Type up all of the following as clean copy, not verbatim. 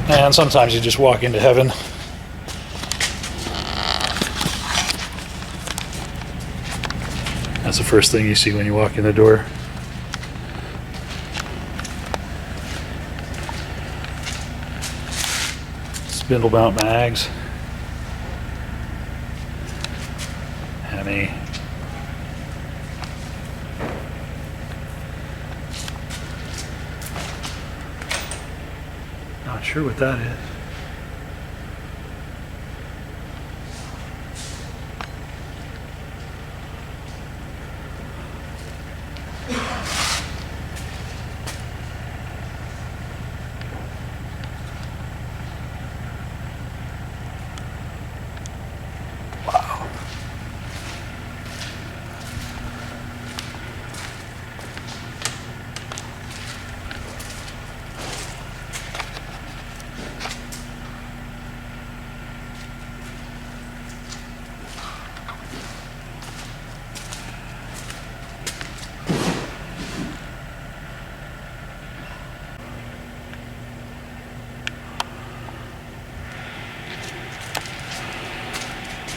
And sometimes you just walk into heaven. That's the first thing you see when you walk in the door. Spindle mount mags. Hemi. Not sure what that is. Wow.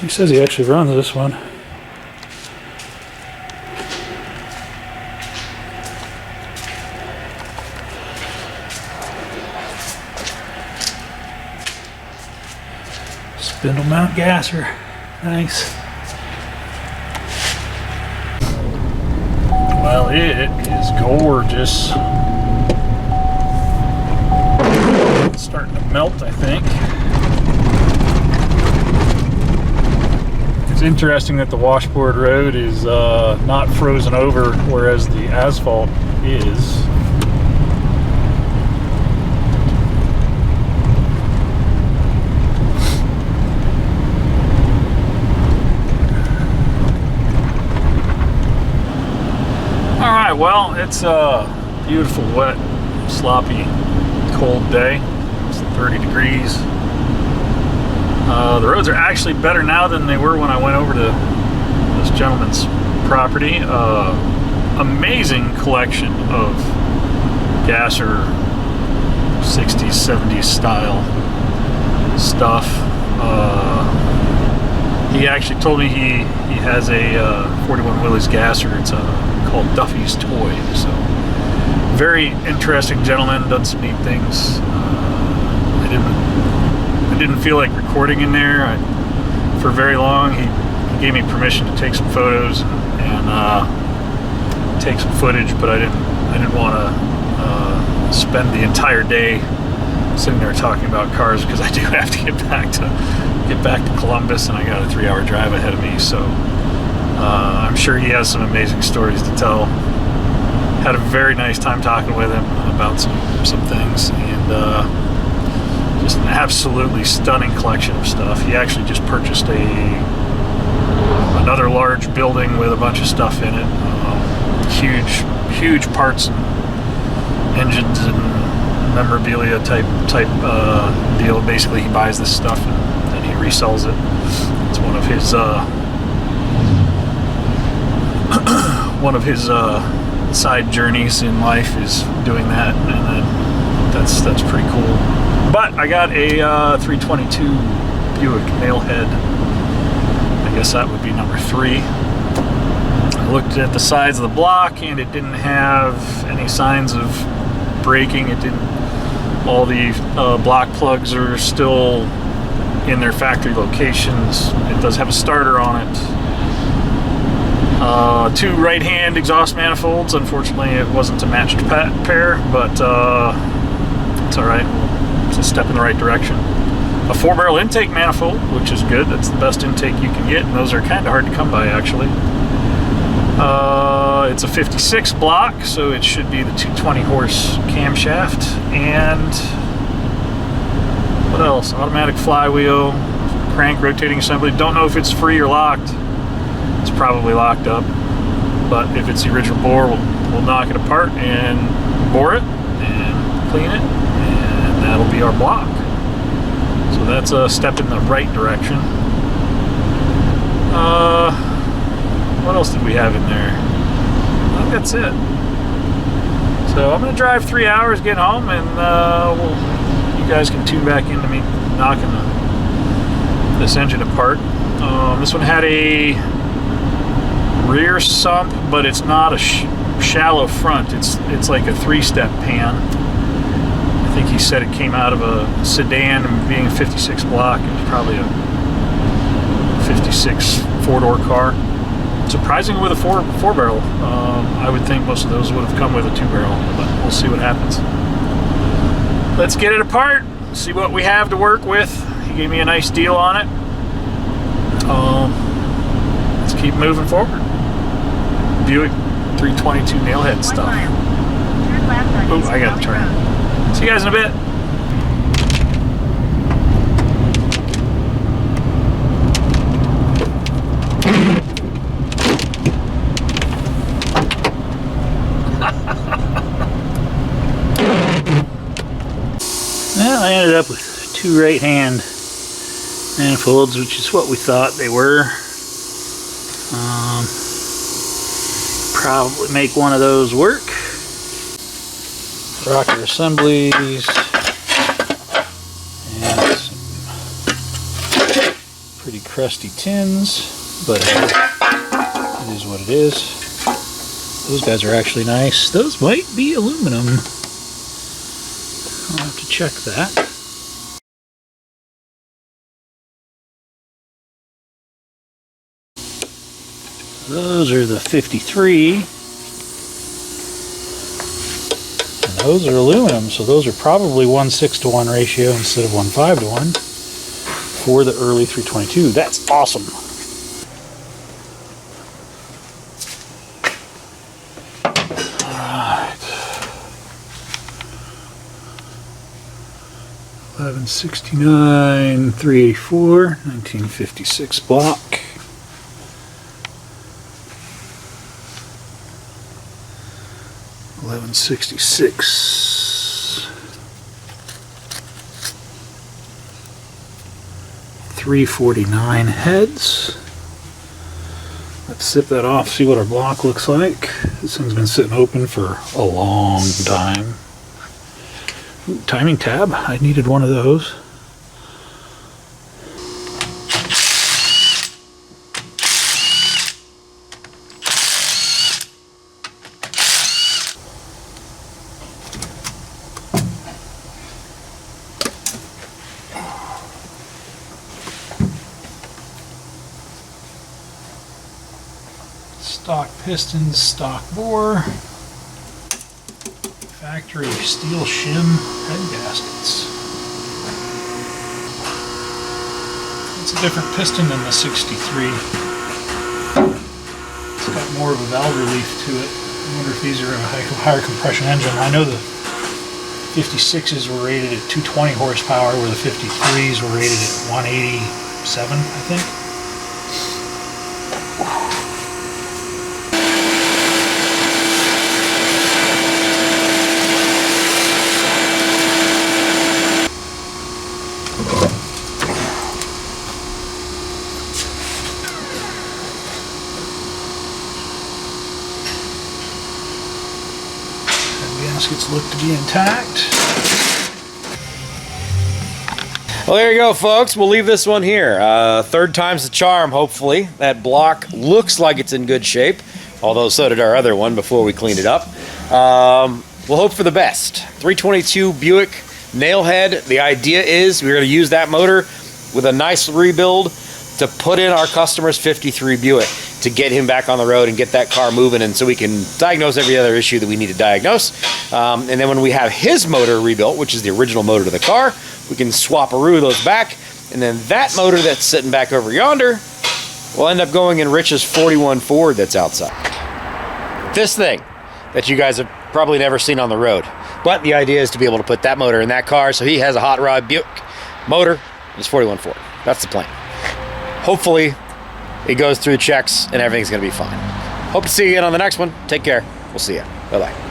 He says he actually runs this one. Spindle mount gasser. Nice. Well, it is gorgeous. It's starting to melt, I think. It's interesting that the washboard road is not frozen over, whereas the asphalt is. All right, well, it's a beautiful, wet, sloppy, cold day. It's 30 degrees. The roads are actually better now than they were when I went over to this gentleman's property. Amazing collection of gasser 60s, 70s style stuff. He actually told me he has a 41 Willys gasser. It's called Duffy's Toy. So very interesting gentleman, done some neat things. I didn't feel like recording in there for very long. He gave me permission to take some photos and take some footage, but I didn't want to spend the entire day sitting there talking about cars, because I do have to get back to Columbus, and I got a 3-hour drive ahead of me. So I'm sure he has some amazing stories to tell. Had a very nice time talking with him about some things, and just an absolutely stunning collection of stuff. He actually just purchased another large building with a bunch of stuff in it. Huge parts and engines and memorabilia type deal. Basically, he buys this stuff and then he resells it. It's one of his side journeys in life is doing that, and that's pretty cool. But I got a 322 Buick Nailhead. I guess that would be number 3. I looked at the sides of the block, and it didn't have any signs of breaking. It didn't. All the block plugs are still in their factory locations. It does have a starter on it. 2 right-hand exhaust manifolds. Unfortunately, it wasn't a matched pair, but it's all right. It's a step in the right direction. A 4-barrel intake manifold, which is good. That's the best intake you can get, and those are kind of hard to come by, actually. It's a 56 block, so it should be the 220 horse camshaft. And what else? Automatic flywheel, crank rotating assembly. Don't know if it's free or locked. It's probably locked up, but if it's the original bore, we'll knock it apart and bore it and clean it, and that'll be our block. So that's a step in the right direction. What else did we have in there? I think that's it. So I'm gonna drive 3 hours, get home, and you you guys can tune back into me knocking this engine apart. This one had a rear sump, but it's not a shallow front. It's like a 3-step pan. I think he said it came out of a sedan, and being a 56 block, it was probably a 56 4-door car. Surprisingly, with a four barrel. I would think most of those would have come with a 2-barrel, but we'll see what happens. Let's get it apart, see what we have to work with. He gave me a nice deal on it. Let's keep moving forward. Buick 322 Nailhead stuff. Oh, I gotta turn. See you guys in a bit. Well, I ended up with 2 right-hand manifolds, which is what we thought they were. Probably make one of those work. Rocker assemblies and some pretty crusty tins, but it is what it is. Those guys are actually nice. Those might be aluminum. I'll have to check that. Those are the 53. And those are aluminum, so those are probably 1:6-to-1 ratio instead of 1:5-to-1 for the early 322. That's awesome. Alright. 1169 384, 1956 block. 1166 349 heads. Let's sip that off, see what our block looks like. This thing's been sitting open for a long time. Ooh, timing tab, I needed one of those. Stock pistons, stock bore, factory steel shim head gaskets. It's a different piston than the 63. It's got more of a valve relief to it. I wonder if these are a higher compression engine. I know the 56s were rated at 220 horsepower, where the 53s were rated at 187, I think. Gaskets look to be intact. Well, there you go, folks. We'll leave this one here. Third time's the charm, hopefully. That block looks like it's in good shape, although so did our other one before we cleaned it up. We'll hope for the best. 322 Buick Nailhead. The idea is we're going to use that motor with a nice rebuild to put in our customer's 53 Buick to get him back on the road and get that car moving, and so we can diagnose every other issue that we need to diagnose. And then when we have his motor rebuilt, which is the original motor to the car, we can swap-a-roo those back, and then that motor that's sitting back over yonder will end up going in Rich's 41 Ford that's outside. This thing that you guys have probably never seen on the road. But the idea is to be able to put that motor in that car so he has a hot rod Buick motor in his 41 Ford. That's the plan. Hopefully it goes through checks and everything's going to be fine. Hope to see you again on the next one. Take care. We'll see you. Bye-bye.